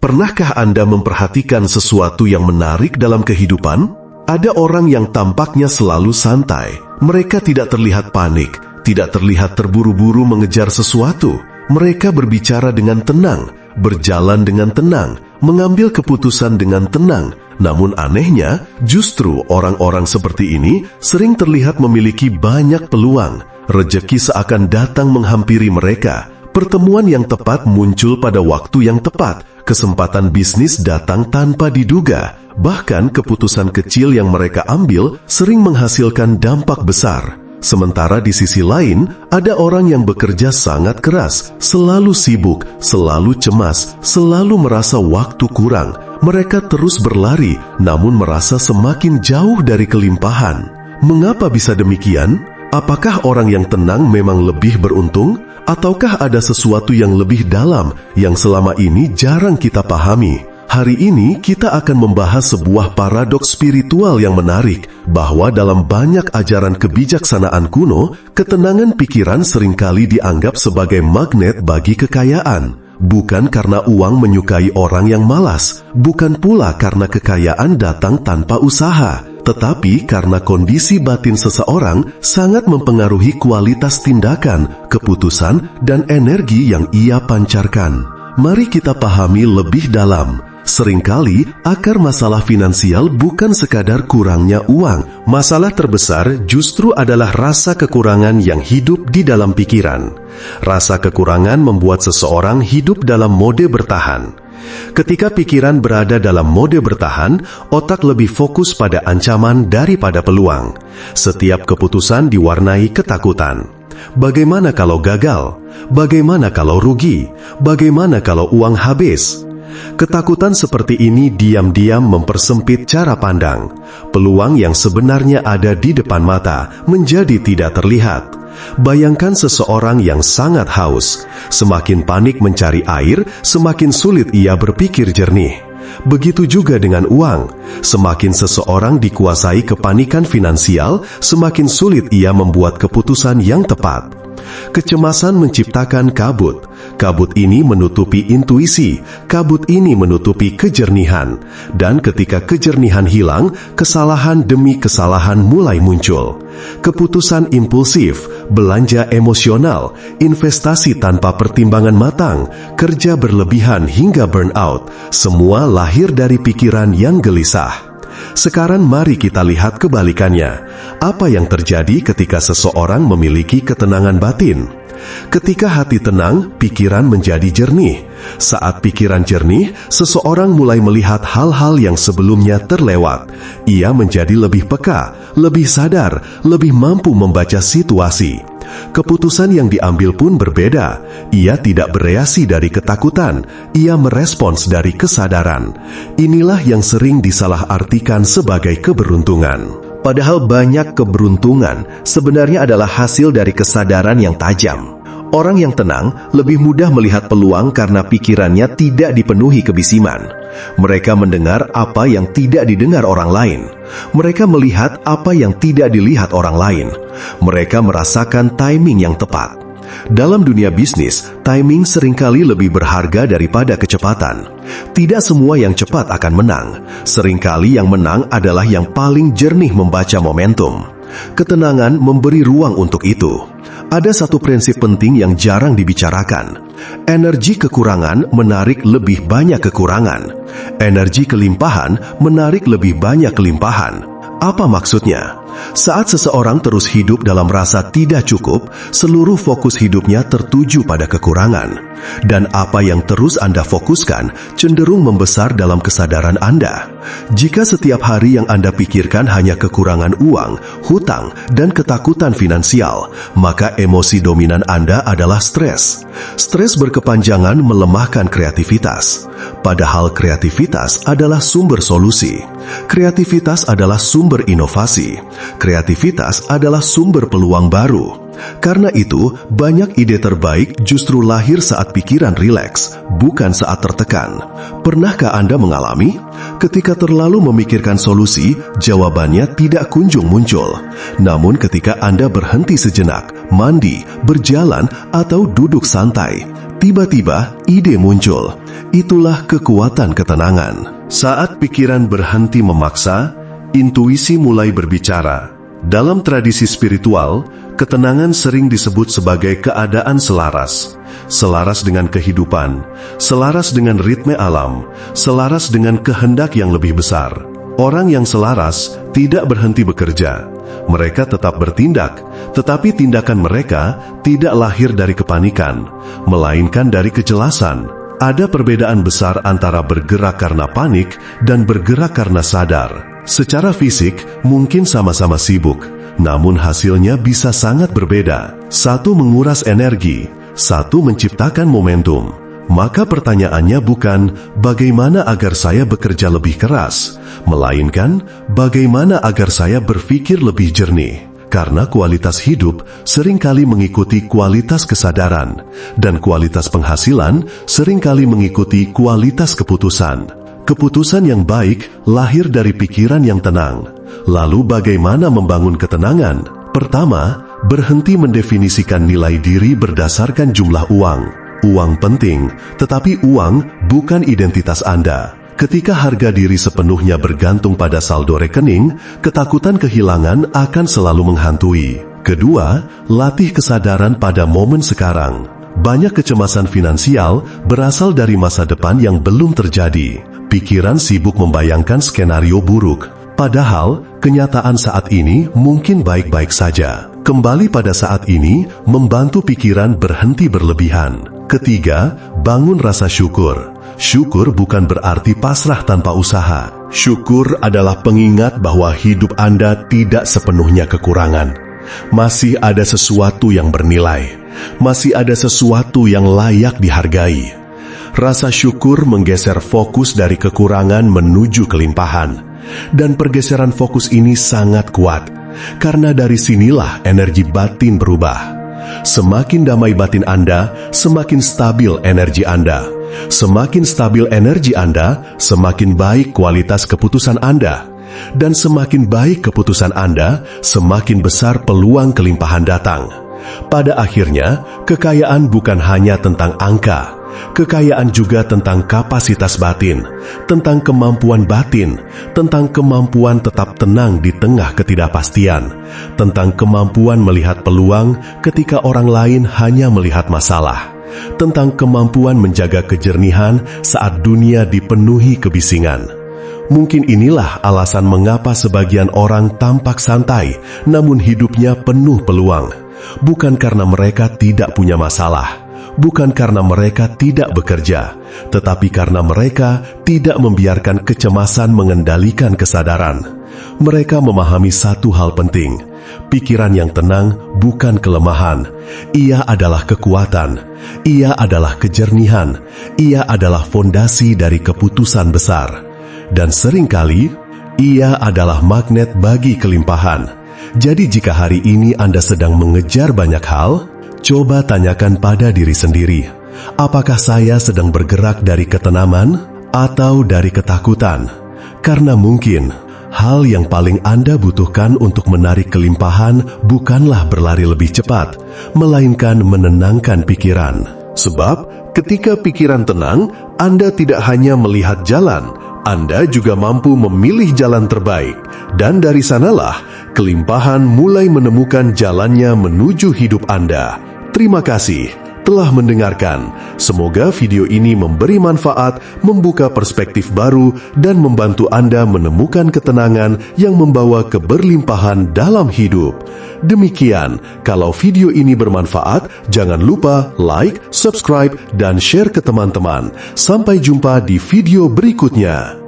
Pernahkah Anda memperhatikan sesuatu yang menarik dalam kehidupan? Ada orang yang tampaknya selalu santai. Mereka tidak terlihat panik, tidak terlihat terburu-buru mengejar sesuatu. Mereka berbicara dengan tenang, berjalan dengan tenang, mengambil keputusan dengan tenang. Namun anehnya, justru orang-orang seperti ini sering terlihat memiliki banyak peluang. Rezeki seakan datang menghampiri mereka. Pertemuan yang tepat muncul pada waktu yang tepat. Kesempatan bisnis datang tanpa diduga. Bahkan keputusan kecil yang mereka ambil sering menghasilkan dampak besar. Sementara di sisi lain, ada orang yang bekerja sangat keras, selalu sibuk, selalu cemas, selalu merasa waktu kurang. Mereka terus berlari, namun merasa semakin jauh dari kelimpahan. Mengapa bisa demikian? Apakah orang yang tenang memang lebih beruntung? Ataukah ada sesuatu yang lebih dalam yang selama ini jarang kita pahami? Hari ini kita akan membahas sebuah paradoks spiritual yang menarik, bahwa dalam banyak ajaran kebijaksanaan kuno, ketenangan pikiran seringkali dianggap sebagai magnet bagi kekayaan. Bukan karena uang menyukai orang yang malas, bukan pula karena kekayaan datang tanpa usaha, tetapi karena kondisi batin seseorang sangat mempengaruhi kualitas tindakan, keputusan, dan energi yang ia pancarkan. Mari kita pahami lebih dalam. Seringkali, akar masalah finansial bukan sekadar kurangnya uang. Masalah terbesar justru adalah rasa kekurangan yang hidup di dalam pikiran. Rasa kekurangan membuat seseorang hidup dalam mode bertahan. Ketika pikiran berada dalam mode bertahan, otak lebih fokus pada ancaman daripada peluang. Setiap keputusan diwarnai ketakutan. Bagaimana kalau gagal? Bagaimana kalau rugi? Bagaimana kalau uang habis? Ketakutan seperti ini diam-diam mempersempit cara pandang. Peluang yang sebenarnya ada di depan mata menjadi tidak terlihat. Bayangkan seseorang yang sangat haus. Semakin panik mencari air, semakin sulit ia berpikir jernih. Begitu juga dengan uang. Semakin seseorang dikuasai kepanikan finansial, semakin sulit ia membuat keputusan yang tepat. Kecemasan menciptakan kabut. Kabut ini menutupi intuisi, kabut ini menutupi kejernihan. Dan ketika kejernihan hilang, kesalahan demi kesalahan mulai muncul. Keputusan impulsif, belanja emosional, investasi tanpa pertimbangan matang, kerja berlebihan hingga burnout, semua lahir dari pikiran yang gelisah. Sekarang mari kita lihat kebalikannya. Apa yang terjadi ketika seseorang memiliki ketenangan batin? Ketika hati tenang, pikiran menjadi jernih. Saat pikiran jernih, seseorang mulai melihat hal-hal yang sebelumnya terlewat. Ia menjadi lebih peka, lebih sadar, lebih mampu membaca situasi. Keputusan yang diambil pun berbeda. Ia tidak bereaksi dari ketakutan, ia merespons dari kesadaran. Inilah yang sering disalahartikan sebagai keberuntungan. Padahal banyak keberuntungan sebenarnya adalah hasil dari kesadaran yang tajam. Orang yang tenang lebih mudah melihat peluang karena pikirannya tidak dipenuhi kebisiman. Mereka mendengar apa yang tidak didengar orang lain. Mereka melihat apa yang tidak dilihat orang lain. Mereka merasakan timing yang tepat. Dalam dunia bisnis, timing seringkali lebih berharga daripada kecepatan. Tidak semua yang cepat akan menang. Seringkali yang menang adalah yang paling jernih membaca momentum. Ketenangan memberi ruang untuk itu. Ada satu prinsip penting yang jarang dibicarakan. Energi kekurangan menarik lebih banyak kekurangan. Energi kelimpahan menarik lebih banyak kelimpahan. Apa maksudnya? Saat seseorang terus hidup dalam rasa tidak cukup, seluruh fokus hidupnya tertuju pada kekurangan. Dan apa yang terus Anda fokuskan cenderung membesar dalam kesadaran Anda. Jika setiap hari yang Anda pikirkan hanya kekurangan uang, hutang, dan ketakutan finansial, maka emosi dominan Anda adalah stres. Stres berkepanjangan melemahkan kreativitas. Padahal kreativitas adalah sumber solusi. Kreativitas adalah sumber inovasi. Kreativitas adalah sumber peluang baru. Karena itu, banyak ide terbaik justru lahir saat pikiran rileks, bukan saat tertekan. Pernahkah Anda mengalami? Ketika terlalu memikirkan solusi, jawabannya tidak kunjung muncul. Namun ketika Anda berhenti sejenak, mandi, berjalan, atau duduk santai, Tiba-tiba ide muncul. Itulah kekuatan ketenangan. Saat pikiran berhenti memaksa, intuisi mulai berbicara. Dalam tradisi spiritual, ketenangan sering disebut sebagai keadaan selaras. Selaras dengan kehidupan, selaras dengan ritme alam, selaras dengan kehendak yang lebih besar. Orang yang selaras tidak berhenti bekerja. Mereka tetap bertindak, tetapi tindakan mereka tidak lahir dari kepanikan, melainkan dari kejelasan. Ada perbedaan besar antara bergerak karena panik dan bergerak karena sadar. Secara fisik, mungkin sama-sama sibuk, namun hasilnya bisa sangat berbeda. Satu menguras energi, satu menciptakan momentum. Maka pertanyaannya bukan bagaimana agar saya bekerja lebih keras, melainkan bagaimana agar saya berpikir lebih jernih. Karena kualitas hidup seringkali mengikuti kualitas kesadaran, dan kualitas penghasilan seringkali mengikuti kualitas keputusan. Keputusan yang baik lahir dari pikiran yang tenang. Lalu bagaimana membangun ketenangan? Pertama, berhenti mendefinisikan nilai diri berdasarkan jumlah uang. Uang penting, tetapi uang bukan identitas Anda. Ketika harga diri sepenuhnya bergantung pada saldo rekening, ketakutan kehilangan akan selalu menghantui. Kedua, latih kesadaran pada momen sekarang. Banyak kecemasan finansial berasal dari masa depan yang belum terjadi. Pikiran sibuk membayangkan skenario buruk, padahal kenyataan saat ini mungkin baik-baik saja. Kembali pada saat ini membantu pikiran berhenti berlebihan. Ketiga, bangun rasa syukur. Syukur bukan berarti pasrah tanpa usaha. Syukur adalah pengingat bahwa hidup Anda tidak sepenuhnya kekurangan. Masih ada sesuatu yang bernilai. Masih ada sesuatu yang layak dihargai. Rasa syukur menggeser fokus dari kekurangan menuju kelimpahan. Dan pergeseran fokus ini sangat kuat, karena dari sinilah energi batin berubah. Semakin damai batin Anda, semakin stabil energi Anda. Semakin stabil energi Anda, semakin baik kualitas keputusan Anda. Dan semakin baik keputusan Anda, semakin besar peluang kelimpahan datang. Pada akhirnya, kekayaan bukan hanya tentang angka. Kekayaan juga tentang kapasitas batin, tentang kemampuan batin, tentang kemampuan tetap tenang di tengah ketidakpastian, tentang kemampuan melihat peluang ketika orang lain hanya melihat masalah, tentang kemampuan menjaga kejernihan saat dunia dipenuhi kebisingan. Mungkin inilah alasan mengapa sebagian orang tampak santai, namun hidupnya penuh peluang. Bukan karena mereka tidak punya masalah, bukan karena mereka tidak bekerja, tetapi karena mereka tidak membiarkan kecemasan mengendalikan kesadaran. Mereka memahami satu hal penting: pikiran yang tenang bukan kelemahan. Ia adalah kekuatan. Ia adalah kejernihan. Ia adalah fondasi dari keputusan besar. Dan seringkali, ia adalah magnet bagi kelimpahan. Jadi jika hari ini Anda sedang mengejar banyak hal, coba tanyakan pada diri sendiri, apakah saya sedang bergerak dari ketenangan atau dari ketakutan? Karena mungkin hal yang paling Anda butuhkan untuk menarik kelimpahan bukanlah berlari lebih cepat, melainkan menenangkan pikiran. Sebab ketika pikiran tenang, Anda tidak hanya melihat jalan, Anda juga mampu memilih jalan terbaik. Dan dari sanalah kelimpahan mulai menemukan jalannya menuju hidup Anda. Terima kasih telah mendengarkan. Semoga video ini memberi manfaat, membuka perspektif baru, dan membantu Anda menemukan ketenangan yang membawa keberlimpahan dalam hidup. Demikian, kalau video ini bermanfaat, jangan lupa like, subscribe, dan share ke teman-teman. Sampai jumpa di video berikutnya.